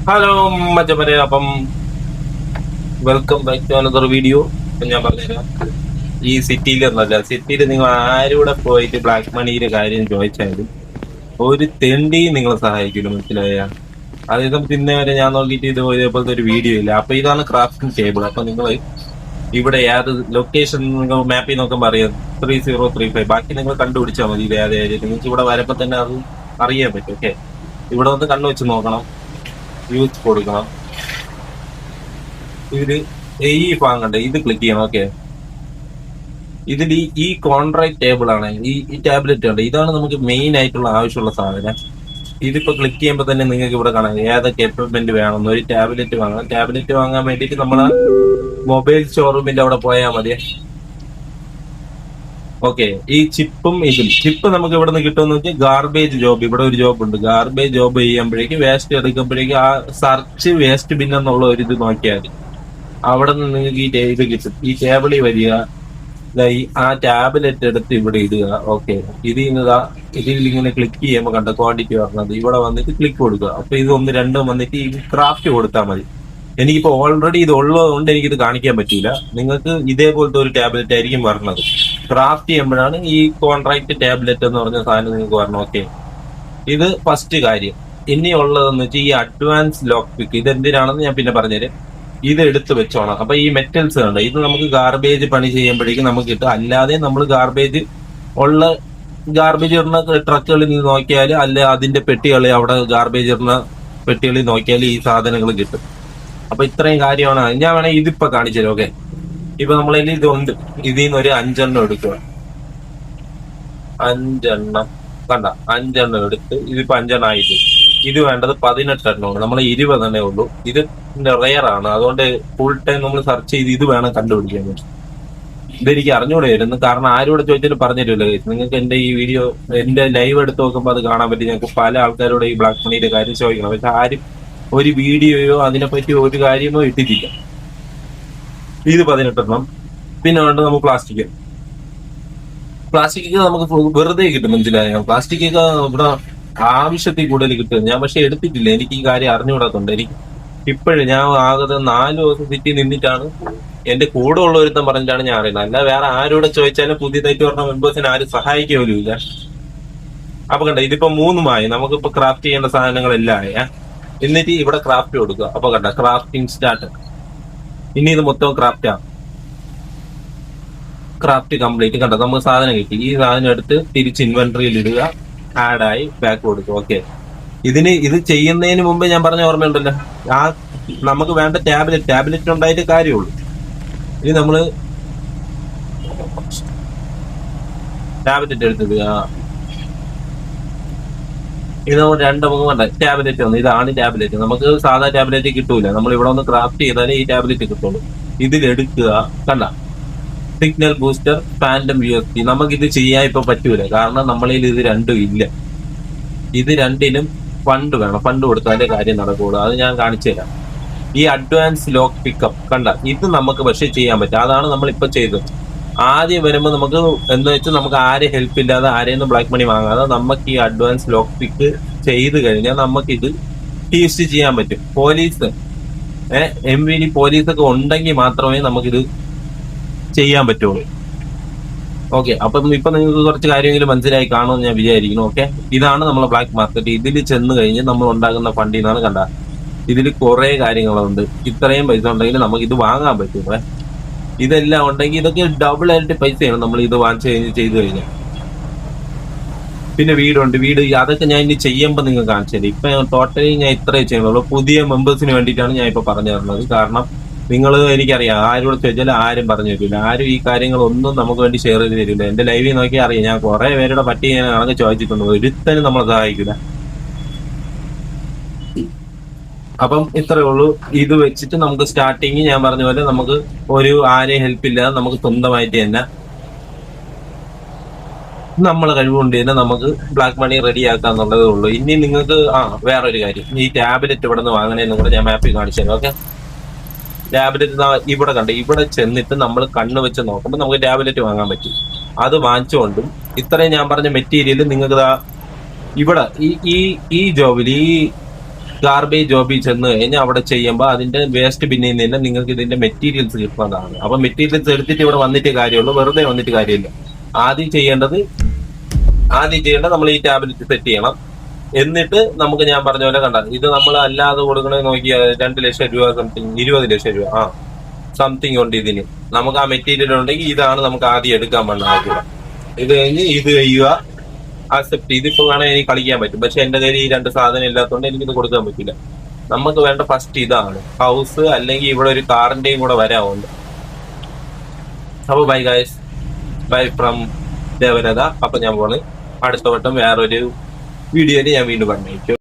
Hello മച്ചപ്പരെ, അപ്പം welcome back to another video. ഞാൻ പറഞ്ഞുതരാം. ഈ സിറ്റിയിൽ നിങ്ങൾ ആരൂടെ പോയിട്ട് ബ്ലാക്ക് മണിയുടെ കാര്യം ചോദിച്ചാലും ഒരു തെണ്ടിയും നിങ്ങളെ സഹായിക്കില്ല, മനസ്സിലായ? അതായത് പിന്നെ വരെ ഞാൻ നോക്കിയിട്ട് ഇതേപോലത്തെ ഒരു വീഡിയോ ഇല്ല. അപ്പൊ ഇതാണ് ക്രാഫ്റ്റിംഗ് ടേബിൾ. അപ്പൊ നിങ്ങൾ ഇവിടെ ഏത് ലൊക്കേഷൻ നിങ്ങൾ മാപ്പിൽ നോക്കുമ്പോൾ അറിയാം, 3035. ബാക്കി നിങ്ങൾ കണ്ടുപിടിച്ചാൽ മതി. ഇത് ഏത് ഏരിയ നിങ്ങൾക്ക് ഇവിടെ വരുമ്പോൾ തന്നെ അത് അറിയാൻ പറ്റും. ഓക്കെ, ഇവിടെ വന്ന് കണ്ണു വെച്ച് നോക്കണം, യൂസ് കൊടുക്കണം. ഇതില് ഈ ഭാഗം ഇത് ക്ലിക്ക് ചെയ്യണം. ഓക്കെ, ഇതിൽ ഈ കോൺട്രാക്ട് ടേബിൾ ആണ്, ഈ ടാബ്ലറ്റ് ഉണ്ട്. ഇതാണ് നമുക്ക് മെയിൻ ആയിട്ടുള്ള ആവശ്യമുള്ള സാധനം. ഇതിപ്പോ ക്ലിക്ക് ചെയ്യുമ്പോൾ തന്നെ നിങ്ങൾക്ക് ഇവിടെ കാണാം ഏതൊക്കെ എക്വിപ്മെന്റ് വേണമെന്ന്. ഒരു ടാബ്ലറ്റ് വാങ്ങണം. ടാബ്ലറ്റ് വാങ്ങാൻ വേണ്ടിയിട്ട് നമ്മള് മൊബൈൽ ഷോറൂമിന്റെ അവിടെ പോയാൽ മതി. ഓക്കെ, ഈ ചിപ്പ് നമുക്ക് ഇവിടെ നിന്ന് കിട്ടുമെന്ന് വെച്ചാൽ ഗാർബേജ് ജോബ്. ഇവിടെ ഒരു ജോബ് ഉണ്ട്. ഗാർബേജ് ജോബ് ചെയ്യുമ്പോഴേക്ക് വേസ്റ്റ് എടുക്കുമ്പോഴേക്ക് ആ സെർച്ച് വേസ്റ്റ് ബിൻ എന്നുള്ള ഒരു ഇത് നോക്കിയാൽ മതി. അവിടെ നിന്ന് നിങ്ങൾക്ക് ഇത് കിട്ടും. ഈ ടേബിളിൽ വരിക, ആ ടാബ്ലറ്റ് എടുത്ത് ഇവിടെ ഇടുക. ഓക്കെ, ഇതിൽ ഇങ്ങനെ ക്ലിക്ക് ചെയ്യുമ്പോൾ കണ്ട ക്വാണ്ടിറ്റി പറഞ്ഞത് ഇവിടെ വന്നിട്ട് ക്ലിക്ക് കൊടുക്കുക. അപ്പൊ ഇത് ഒന്ന് രണ്ടും വന്നിട്ട് ഈ ക്രാഫ്റ്റ് കൊടുത്താൽ മതി. എനിക്കിപ്പോ ഓൾറെഡി ഇത് ഉള്ളത് കൊണ്ട് എനിക്കിത് കാണിക്കാൻ പറ്റില്ല. നിങ്ങൾക്ക് ഇതേപോലത്തെ ഒരു ടാബ്ലറ്റ് ആയിരിക്കും പറഞ്ഞത്. ക്രാഫ്റ്റ് ചെയ്യുമ്പോഴാണ് ഈ കോൺട്രാക്ട് ടാബ്ലറ്റ് എന്ന് പറഞ്ഞ സാധനം നിങ്ങൾക്ക് പറഞ്ഞു. ഓക്കെ, ഇത് ഫസ്റ്റ് കാര്യം. ഇനി ഉള്ളതെന്ന് വെച്ചാൽ ഈ അഡ്വാൻസ് ലോക്ക് പിക്ക്. ഇത് എന്തിനാണെന്ന് ഞാൻ പിന്നെ പറഞ്ഞുതരാം. ഇത് എടുത്ത് വെച്ചോണം. അപ്പൊ ഈ മെറ്റൽസ് ഉണ്ട്, ഇത് നമുക്ക് ഗാർബേജ് പണി ചെയ്യുമ്പോഴേക്കും നമുക്ക് കിട്ടും. അല്ലാതെ നമ്മൾ ഗാർബേജ് ഇടുന്ന ട്രക്കുകളിൽ നിന്ന് നോക്കിയാൽ, അല്ല അതിന്റെ പെട്ടികളിൽ അവിടെ ഗാർബേജ് ഇടുന്ന പെട്ടികളിൽ നോക്കിയാൽ ഈ സാധനങ്ങൾ കിട്ടും. അപ്പൊ ഇത്രയും കാര്യമാണ്. ഞാൻ വേണമെങ്കിൽ ഇതിപ്പോ കാണിച്ചു തരാം. ഓക്കെ, ഇപ്പൊ നമ്മളതിൽ ഇതുണ്ട്. ഇതിൽ നിന്ന് ഒരു 5 എടുക്കുക. 5 എടുത്ത് ഇതിപ്പോ 5 ആയിട്ട് ഇത് വേണ്ടത് 18 നമ്മൾ 20 ഉള്ളൂ. ഇത് റെയർ ആണ്, അതുകൊണ്ട് ഫുൾ ടൈം നമ്മൾ സെർച്ച് ചെയ്ത് ഇത് വേണം കണ്ടുപിടിക്കാൻ. ഇതെനിക്ക് അറിഞ്ഞുകൂടെയായിരുന്നു, കാരണം ആരോട് ചോദിച്ചാലും പറഞ്ഞിട്ടില്ല. നിങ്ങൾക്ക് എന്റെ ഈ വീഡിയോ, എന്റെ ലൈവ് എടുത്ത് നോക്കുമ്പോൾ അത് കാണാൻ പറ്റി. ഞങ്ങൾക്ക് പല ആൾക്കാരോട് ഈ ബ്ലാക്ക് മണിയുടെ കാര്യം ചോദിക്കണം, പക്ഷെ ആരും ഒരു വീഡിയോയോ അതിനെപ്പറ്റി ഒരു കാര്യമോ ഇട്ടിട്ടില്ല. ഇത് 18. പിന്നെ വേണ്ടത് നമുക്ക് പ്ലാസ്റ്റിക് നമുക്ക് വെറുതെ കിട്ടും, മനസ്സിലായോ? പ്ലാസ്റ്റിക് ഒക്കെ ഇവിടെ ആവശ്യത്തിൽ കൂടുതൽ കിട്ടും. ഞാൻ പക്ഷെ എടുത്തിട്ടില്ല, എനിക്ക് ഈ കാര്യം അറിഞ്ഞുകൂടാത്തുണ്ട്. എനിക്ക് ഇപ്പോഴും ഞാൻ ആകെ 4 ദിവസം സിറ്റി നിന്നിട്ടാണ് എന്റെ കൂടെ ഉള്ള ഒരുത്തം പറഞ്ഞിട്ടാണ് ഞാൻ അറിയുന്നത്. അല്ല വേറെ ആരോടെ ചോദിച്ചാലും പുതിയതായിട്ട് പറഞ്ഞ മെമ്പേഴ്സിനെ ആരും സഹായിക്കുമല്ലോ ഇല്ല. അപ്പൊ കണ്ട, ഇതിപ്പോ 3 നമുക്കിപ്പോ ക്രാഫ്റ്റ് ചെയ്യേണ്ട സാധനങ്ങളെല്ലാം ആയ. എന്നിട്ട് ഇവിടെ ക്രാഫ്റ്റ് കൊടുക്കുക. അപ്പൊ കണ്ട, ക്രാഫ്റ്റിംഗ് സ്റ്റാർട്ട്. ഇനി ഇത് മൊത്തം ക്രാഫ്റ്റ് കംപ്ലീറ്റ്. കണ്ട, നമുക്ക് സാധനം കിട്ടി. ഈ സാധനം എടുത്ത് തിരിച്ച് ഇൻവെന്ററിയിൽ ഇടുക, ആഡായി ബാക്ക് കൊടുക്കുക. ഓക്കെ, ഇത് ചെയ്യുന്നതിന് മുമ്പ് ഞാൻ പറഞ്ഞ ഓർമ്മയുണ്ടല്ലോ, ആ നമുക്ക് വേണ്ട ടാബ്ലറ്റ് ഉണ്ടായിട്ട് കാര്യമുള്ളൂ. ഇനി നമ്മള് ടാബ്ലറ്റ് എടുത്തിടുക. ഇത് നമ്മൾ 2 മുഖം കണ്ട ടാബ്ലറ്റ് വന്നു. ഇതാണ് ടാബ്ലറ്റ്. നമുക്ക് സാധാ ടാബ്ലറ്റ് കിട്ടൂല. നമ്മൾ ഇവിടെ ഒന്ന് ക്രാഫ്റ്റ് ചെയ്താലേ ഈ ടാബ്ലറ്റ് കിട്ടുള്ളൂ. ഇതിലെടുക്കുക. കണ്ട, സിഗ്നൽ ബൂസ്റ്റർ, ഫാൻഡം USB. നമുക്കിത് ചെയ്യാൻ ഇപ്പൊ പറ്റൂല, കാരണം നമ്മളിൽ ഇത് രണ്ടും ഇല്ല. ഇത് രണ്ടിനും ഫണ്ട് വേണം. ഫണ്ട് കൊടുത്താലേ കാര്യം നടക്കുള്ളൂ. അത് ഞാൻ കാണിച്ചു തരാം. ഈ അഡ്വാൻസ് ലോക്ക് പിക്കപ്പ് കണ്ട, ഇത് നമുക്ക് പക്ഷേ ചെയ്യാൻ പറ്റും. അതാണ് നമ്മളിപ്പോ ചെയ്തത്. ആദ്യം വരുമ്പോൾ നമുക്ക് എന്താ വെച്ചാൽ, നമുക്ക് ആരെ ഹെൽപ്പ് ഇല്ലാതെ ആരെയൊന്നും ബ്ലാക്ക് മണി വാങ്ങാതെ നമുക്ക് ഈ അഡ്വാൻസ് ലോക്ക് പിക്ക് ചെയ്ത് കഴിഞ്ഞാൽ നമുക്കിത് ടീസ്റ്റ് ചെയ്യാൻ പറ്റും. പോലീസ് MVD പോലീസൊക്കെ ഉണ്ടെങ്കിൽ മാത്രമേ നമുക്കിത് ചെയ്യാൻ പറ്റുള്ളൂ. ഓക്കെ, അപ്പം ഇപ്പൊ നിങ്ങൾക്ക് കുറച്ച് കാര്യമെങ്കിലും മനസ്സിലായി കാണുമെന്ന് ഞാൻ വിചാരിക്കുന്നു. ഓക്കെ, ഇതാണ് നമ്മളെ ബ്ലാക്ക് മാർക്കറ്റ്. ഇതിൽ ചെന്ന് കഴിഞ്ഞ് നമ്മൾ ഉണ്ടാകുന്ന ഫണ്ടിൽ നിന്നാണ് കണ്ട. ഇതിൽ കുറെ കാര്യങ്ങളുണ്ട്. ഇത്രയും പൈസ ഉണ്ടെങ്കിൽ നമുക്ക് ഇത് വാങ്ങാൻ പറ്റും. ഇതെല്ലാം ഉണ്ടെങ്കിൽ ഇതൊക്കെ ഡബിൾ ആയിട്ട് പൈസയാണ് നമ്മൾ ഇത് വാങ്ങിച്ചു കഴിഞ്ഞ് ചെയ്തു കഴിഞ്ഞാൽ. പിന്നെ വീട് അതൊക്കെ ഞാൻ ഇനി ചെയ്യുമ്പോൾ നിങ്ങൾ കാണിച്ചു തരാം. ഇപ്പൊ ടോട്ടലി ഞാൻ ഇത്രേ ചെയ്യുന്നുള്ളൂ. പുതിയ മെമ്പേഴ്സിന് വേണ്ടിയിട്ടാണ് ഞാൻ ഇപ്പൊ പറഞ്ഞു തരുന്നത്. കാരണം നിങ്ങൾ, എനിക്കറിയാം, ആരോട് ചോദിച്ചാലും ആരും പറഞ്ഞു തരില്ല. ആരും ഈ കാര്യങ്ങളൊന്നും നമുക്ക് വേണ്ടി ഷെയർ ചെയ്ത് തരില്ല. എന്റെ ലൈവിൽ നോക്കിയാൽ അറിയാം, ഞാൻ കുറെ പേരുടെ പറ്റി ഞാൻ കണക്ക് ചോദിച്ചിട്ടുണ്ട്. ഒരുത്തനും നമ്മളെ സഹായിക്കില്ല. അപ്പം ഇത്രയേ ഉള്ളൂ. ഇത് വെച്ചിട്ട് നമുക്ക് സ്റ്റാർട്ടിങ് ഞാൻ പറഞ്ഞ പോലെ നമുക്ക് ഒരു ആരെയും ഹെൽപ്പ് ഇല്ലാതെ നമുക്ക് സ്വന്തമായിട്ട് തന്നെ നമ്മളെ കഴിവുകൊണ്ട് തന്നെ നമുക്ക് ബ്ലാക്ക് മണി റെഡി ആക്കാന്നുള്ളതേ ഉള്ളൂ. ഇനി നിങ്ങൾക്ക് വേറൊരു കാര്യം, ഈ ടാബ്ലറ്റ് ഇവിടെ നിന്ന് വാങ്ങണേന്ന് കൂടെ ഞാൻ മാപ്പിൽ കാണിച്ചു തരാം. ഓക്കെ, ടാബ്ലറ്റ് ഇവിടെ കണ്ട്, ഇവിടെ ചെന്നിട്ട് നമ്മൾ കണ്ണ് വെച്ച് നോക്കുമ്പോൾ നമുക്ക് ടാബ്ലറ്റ് വാങ്ങാൻ പറ്റും. അത് വാങ്ങിച്ചുകൊണ്ടും ഇത്രയും ഞാൻ പറഞ്ഞ മെറ്റീരിയൽ നിങ്ങൾക്ക് ഇവിടെ ഈ ജോബിൽ ഈ ഗാർബേജ് ജോബിൽ ചെന്ന് കഴിഞ്ഞാൽ അവിടെ ചെയ്യുമ്പോൾ അതിന്റെ വേസ്റ്റ് ബിന്നിൽ നിന്ന് നിങ്ങൾക്ക് ഇതിന്റെ മെറ്റീരിയൽസ് കിട്ടുന്നതാണ്. അപ്പൊ മെറ്റീരിയൽസ് എടുത്തിട്ട് ഇവിടെ വന്നിട്ട് കാര്യമുള്ളൂ, വെറുതെ വന്നിട്ട് കാര്യമില്ല. ആദ്യം ചെയ്യേണ്ടത് നമ്മൾ ഈ ടാബ്ലറ്റ് സെറ്റ് ചെയ്യണം. എന്നിട്ട് നമുക്ക് ഞാൻ പറഞ്ഞ പോലെ കണ്ട ഇത് നമ്മൾ അല്ലാതെ കൊടുക്കണേ നോക്കി 2 ലക്ഷം രൂപ സംതിങ് 20 ലക്ഷം രൂപ സംതിങ് ഉണ്ട് ഇതിന്. നമുക്ക് ആ മെറ്റീരിയൽ ഉണ്ടെങ്കിൽ ഇതാണ് നമുക്ക് ആദ്യം എടുക്കാൻ വേണ്ട. ഇത് കഴിഞ്ഞ് ഇത് ചെയ്യുക, ആക്സെപ്റ്റ്. ഇതിപ്പോ വേണേൽ എനിക്ക് കളിക്കാൻ പറ്റും, പക്ഷെ എന്റെ കയ്യിൽ ഈ 2 സാധനം ഇല്ലാത്തതുകൊണ്ട് എനിക്കിത് കൊടുക്കാൻ പറ്റില്ല. നമുക്ക് വേണ്ട ഫസ്റ്റ് ഇതാണ് ഹൗസ്, അല്ലെങ്കിൽ ഇവിടെ ഒരു കാറിന്റെയും കൂടെ വരാമുണ്ട്. അപ്പൊ ബൈ ഗൈസ്, ബൈ ഫ്രം ദേവനത. അപ്പൊ ഞാൻ പോണ് അടുത്ത വട്ടം വേറൊരു വീഡിയോയിൽ ഞാൻ വീണ്ടും പറഞ്ഞേക്കും.